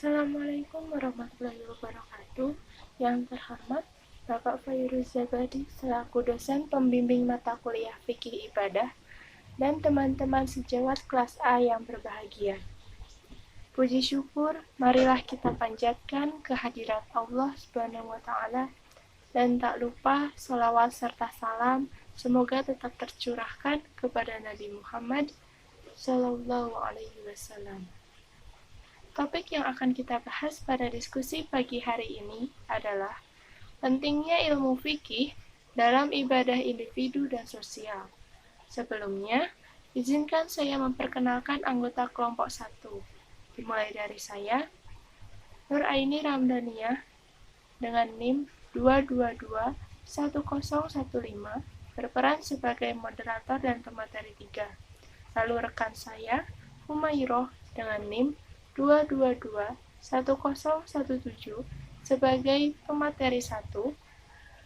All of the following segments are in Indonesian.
Assalamualaikum warahmatullahi wabarakatuh. Yang terhormat Bapak Fairuz Zabadi selaku dosen pembimbing mata kuliah Fikih Ibadah dan teman-teman sejawat kelas A yang berbahagia. Puji syukur, marilah kita panjatkan kehadirat Allah Subhanahu wa Ta'ala, dan tak lupa sholawat serta salam semoga tetap tercurahkan kepada Nabi Muhammad Sallallahu Alaihi Wasallam. Topik yang akan kita bahas pada diskusi pagi hari ini adalah pentingnya ilmu fikih dalam ibadah individu dan sosial. Sebelumnya, izinkan saya memperkenalkan anggota kelompok 1. Dimulai dari saya, Nur Aini Ramdania, dengan NIM 2221015, berperan sebagai moderator dan pemateri 3. Lalu rekan saya, Humayroh, dengan NIM 2221017 sebagai pemateri 1,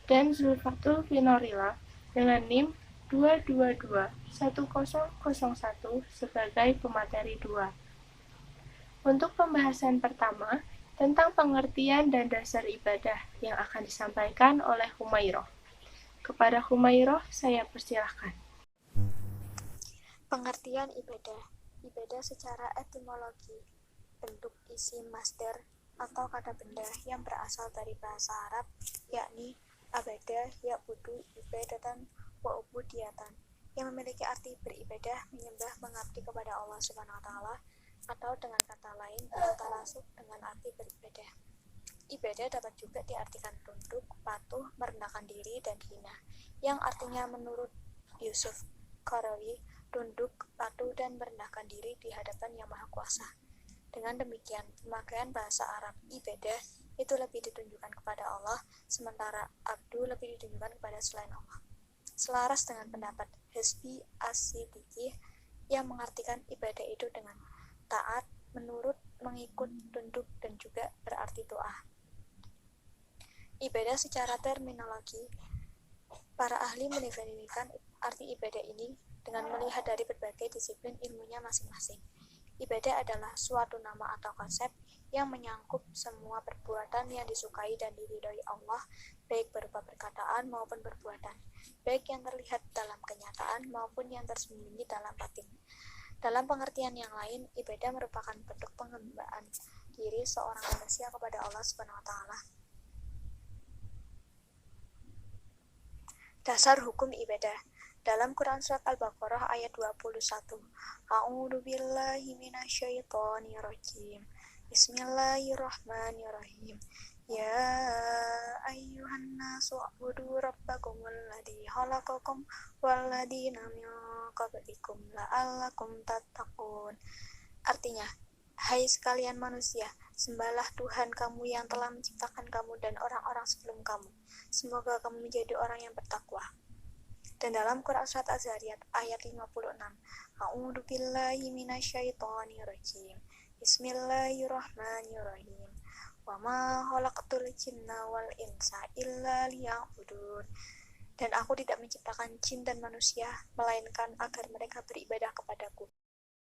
dan Zulfatul Finorila dengan NIM 2221001 sebagai pemateri 2. Untuk pembahasan pertama, tentang pengertian dan dasar ibadah yang akan disampaikan oleh Humayroh. Kepada Humayroh, saya persilahkan. Pengertian ibadah. Ibadah secara etimologi, bentuk isi masdar atau kata benda yang berasal dari bahasa Arab, yakni abadah, ya'budu, ibadatan, wa ubudiyatan, yang memiliki arti beribadah, menyembah, mengabdi kepada Allah Subhanahu wa Ta'ala, atau dengan kata lain bertalasuk dengan arti beribadah. Ibadah dapat juga diartikan tunduk, patuh, merendahkan diri, dan hina, yang artinya menurut Yusuf Qarawi, tunduk, patuh, dan merendahkan diri di hadapan Yang Maha Kuasa. Dengan demikian, pemakaian bahasa Arab ibadah itu lebih ditunjukkan kepada Allah, sementara abdu lebih ditunjukkan kepada selain Allah. Selaras dengan pendapat Hizbi As-Siddiqi yang mengartikan ibadah itu dengan taat, menurut, mengikut, tunduk, dan juga berarti doa. Ibadah secara terminologi, para ahli mendefinisikan arti ibadah ini dengan melihat dari berbagai disiplin ilmunya masing-masing. Ibadah adalah suatu nama atau konsep yang menyangkup semua perbuatan yang disukai dan diridhoi Allah, baik berupa perkataan maupun perbuatan, baik yang terlihat dalam kenyataan maupun yang tersembunyi dalam batin. Dalam pengertian yang lain, ibadah merupakan bentuk penghambaan diri seorang manusia kepada Allah Subhanahu wa Ta'ala. Dasar hukum ibadah. Dalam Quran Surat Al-Baqarah ayat 21, A'udzu billahi minasyaitonir rajim. Bismillahirrahmanirrahim. Ya ayyuhan nasu u'budu rabbakumul ladzi khalaqakum wal ladzina min qablikum la'allakum tattaqun. Artinya, hai sekalian manusia, sembahlah Tuhan kamu yang telah menciptakan kamu dan orang-orang sebelum kamu. Semoga kamu menjadi orang yang bertakwa. Dan dalam Quran Surat Az-Zariyat ayat 56, A'udzu billahi minasyaitonir rajim. Bismillahirrahmanirrahim. Wa ma khalaqtul jinna wal insa illa liya'budun. Dan aku tidak menciptakan jin dan manusia melainkan agar mereka beribadah kepadaku.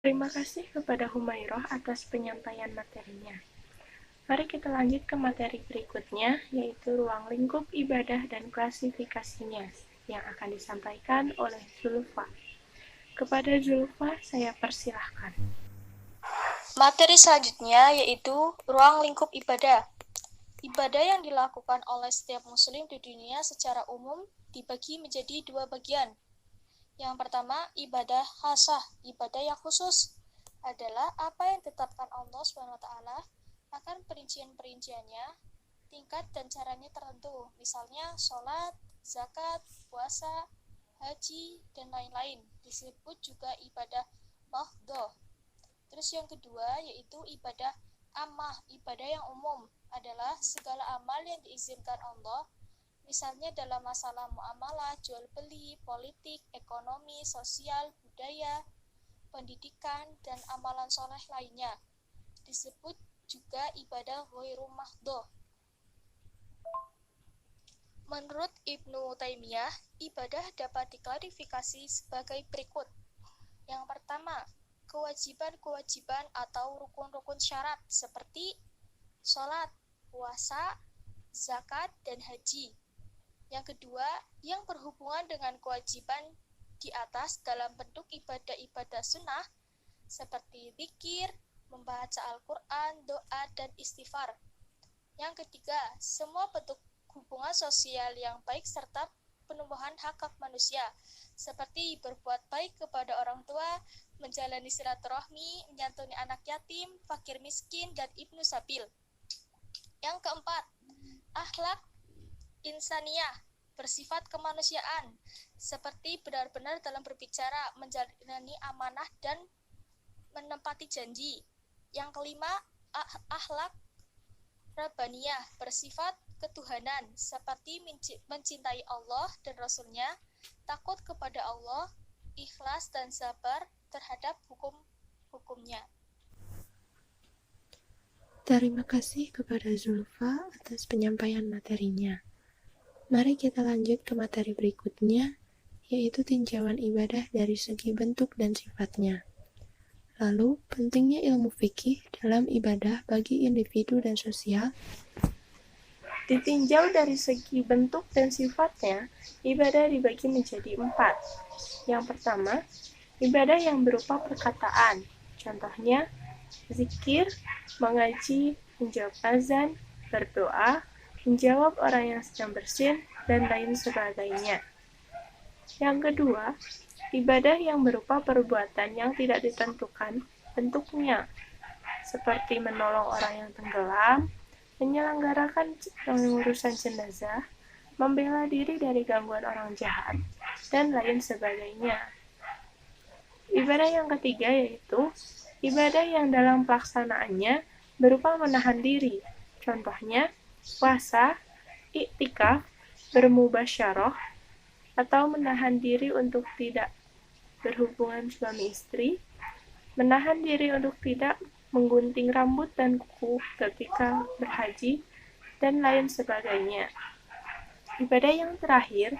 Terima kasih kepada Humayroh atas penyampaian materinya. Mari kita lanjut ke materi berikutnya, yaitu ruang lingkup ibadah dan klasifikasinya, yang akan disampaikan oleh Zulfa. Kepada Zulfa, saya persilahkan. Materi selanjutnya yaitu ruang lingkup ibadah. Ibadah yang dilakukan oleh setiap muslim di dunia secara umum dibagi menjadi dua bagian. Yang pertama, ibadah khasah, ibadah yang khusus adalah apa yang ditetapkan Allah SWT, akan perincian-perinciannya, tingkat dan caranya tertentu, misalnya sholat, zakat, puasa, haji, dan lain-lain. Disebut juga ibadah mahdhah. Terus yang kedua yaitu ibadah ammah, ibadah yang umum adalah segala amal yang diizinkan Allah, misalnya dalam masalah muamalah, jual beli, politik, ekonomi, sosial, budaya, pendidikan, dan amalan soleh lainnya. Disebut juga ibadah ghairu mahdhah. Menurut Ibnu Taimiyah, ibadah dapat diklarifikasi sebagai berikut. Yang pertama, kewajiban-kewajiban atau rukun-rukun syarat seperti sholat, puasa, zakat, dan haji. Yang kedua, yang berhubungan dengan kewajiban di atas dalam bentuk ibadah-ibadah sunnah, seperti zikir, membaca Al-Quran, doa, dan istighfar. Yang ketiga, semua bentuk hubungan sosial yang baik serta penubuhan hak-hak manusia, seperti berbuat baik kepada orang tua, menjalani silaturahmi, menyantuni anak yatim, fakir miskin, dan ibnu sabil. Yang keempat, akhlak insaniyah, bersifat kemanusiaan, seperti benar-benar dalam berbicara, menjalani amanah, dan menempati janji. Yang kelima, akhlak rabbaniyah, bersifat ketuhanan, seperti mencintai Allah dan Rasul-Nya, takut kepada Allah, ikhlas dan sabar terhadap hukum-hukumnya. Terima kasih kepada Zulfa atas penyampaian materinya. Mari kita lanjut ke materi berikutnya, yaitu tinjauan ibadah dari segi bentuk dan sifatnya. Lalu, pentingnya ilmu fikih dalam ibadah bagi individu dan sosial. Ditinjau dari segi bentuk dan sifatnya, ibadah dibagi menjadi 4. Yang pertama, ibadah yang berupa perkataan. Contohnya, zikir, mengaji, menjawab azan, berdoa, menjawab orang yang sedang bersin, dan lain sebagainya. Yang kedua, ibadah yang berupa perbuatan yang tidak ditentukan bentuknya, seperti menolong orang yang tenggelam, menyelenggarakan pengurusan jenazah, membela diri dari gangguan orang jahat, dan lain sebagainya. Ibadah yang ketiga yaitu ibadah yang dalam pelaksanaannya berupa menahan diri. Contohnya, puasa, iktikaf, bermubasyarah, atau menahan diri untuk tidak berhubungan suami istri, menahan diri untuk tidak menggunting rambut dan kuku ketika berhaji, dan lain sebagainya. Ibadah yang terakhir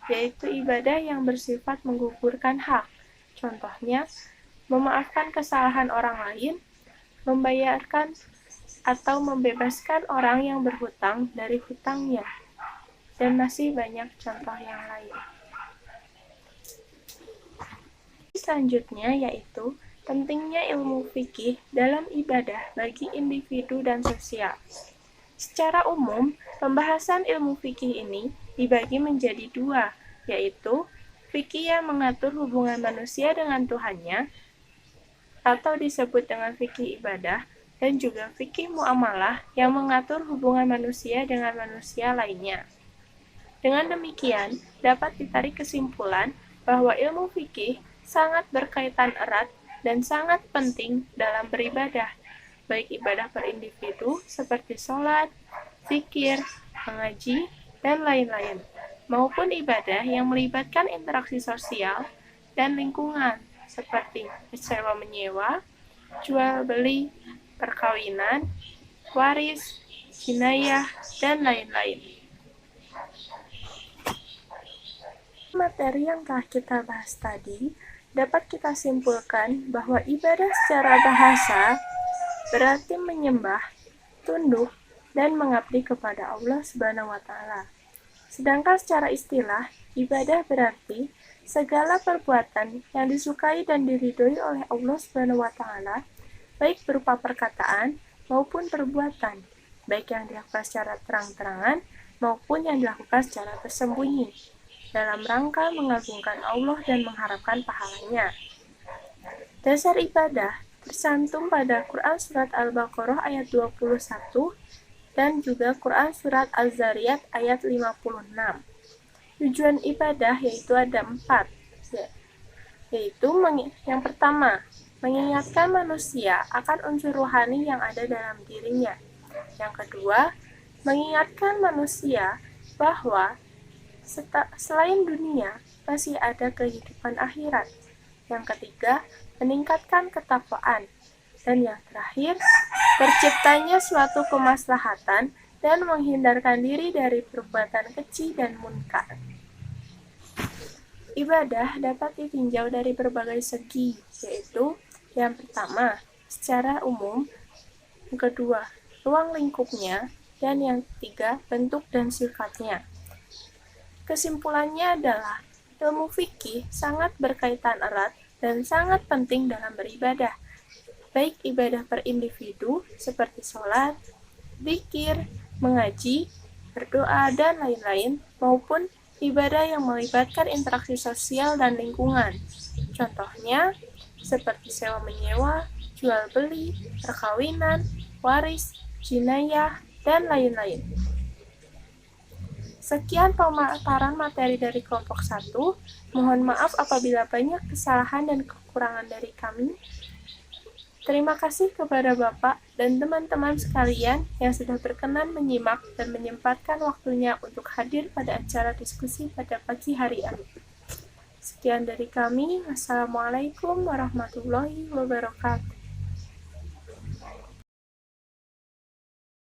yaitu ibadah yang bersifat menggugurkan hak. Contohnya, memaafkan kesalahan orang lain, membayarkan atau membebaskan orang yang berhutang dari hutangnya, dan masih banyak contoh yang lain. Selanjutnya yaitu pentingnya ilmu fikih dalam ibadah bagi individu dan sosial. Secara umum, pembahasan ilmu fikih ini dibagi menjadi 2, yaitu fikih yang mengatur hubungan manusia dengan Tuhannya, atau disebut dengan fikih ibadah, dan juga fikih muamalah yang mengatur hubungan manusia dengan manusia lainnya. Dengan demikian, dapat ditarik kesimpulan bahwa ilmu fikih sangat berkaitan erat dan sangat penting dalam beribadah, baik ibadah per individu seperti sholat, zikir, mengaji, dan lain-lain, maupun ibadah yang melibatkan interaksi sosial dan lingkungan seperti sewa-menyewa, jual-beli, perkawinan, waris, jinayah, dan lain-lain. Materi yang telah kita bahas tadi dapat kita simpulkan bahwa ibadah secara bahasa berarti menyembah, tunduk, dan mengabdi kepada Allah Subhanahu wa Ta'ala. Sedangkan secara istilah, ibadah berarti segala perbuatan yang disukai dan diridhoi oleh Allah Subhanahu wa Ta'ala, baik berupa perkataan maupun perbuatan, baik yang dilakukan secara terang-terangan maupun yang dilakukan secara tersembunyi, dalam rangka mengagungkan Allah dan mengharapkan pahalanya. Dasar ibadah tercantum pada Quran Surat Al-Baqarah ayat 21 dan juga Quran Surat Az-Zariyat ayat 56. Tujuan ibadah yaitu ada 4, yaitu yang pertama, mengingatkan manusia akan unsur rohani yang ada dalam dirinya. Yang kedua, mengingatkan manusia bahwa selain dunia masih ada kehidupan akhirat. Yang ketiga, meningkatkan ketakwaan. Dan yang terakhir, terciptanya suatu kemaslahatan dan menghindarkan diri dari perbuatan keji dan munkar. Ibadah dapat ditinjau dari berbagai segi, yaitu yang pertama, secara umum, yang kedua, ruang lingkupnya, dan yang ketiga, bentuk dan sifatnya. Kesimpulannya adalah, ilmu fikih sangat berkaitan erat dan sangat penting dalam beribadah, baik ibadah per individu seperti sholat, zikir, mengaji, berdoa, dan lain-lain, maupun ibadah yang melibatkan interaksi sosial dan lingkungan. Contohnya, seperti sewa menyewa, jual beli, perkawinan, waris, jinayah, dan lain-lain. Sekian pemaparan materi dari kelompok 1. Mohon maaf apabila banyak kesalahan dan kekurangan dari kami. Terima kasih kepada Bapak dan teman-teman sekalian yang sudah berkenan menyimak dan menyempatkan waktunya untuk hadir pada acara diskusi pada pagi hari ini. Sekian dari kami. Wassalamualaikum warahmatullahi wabarakatuh.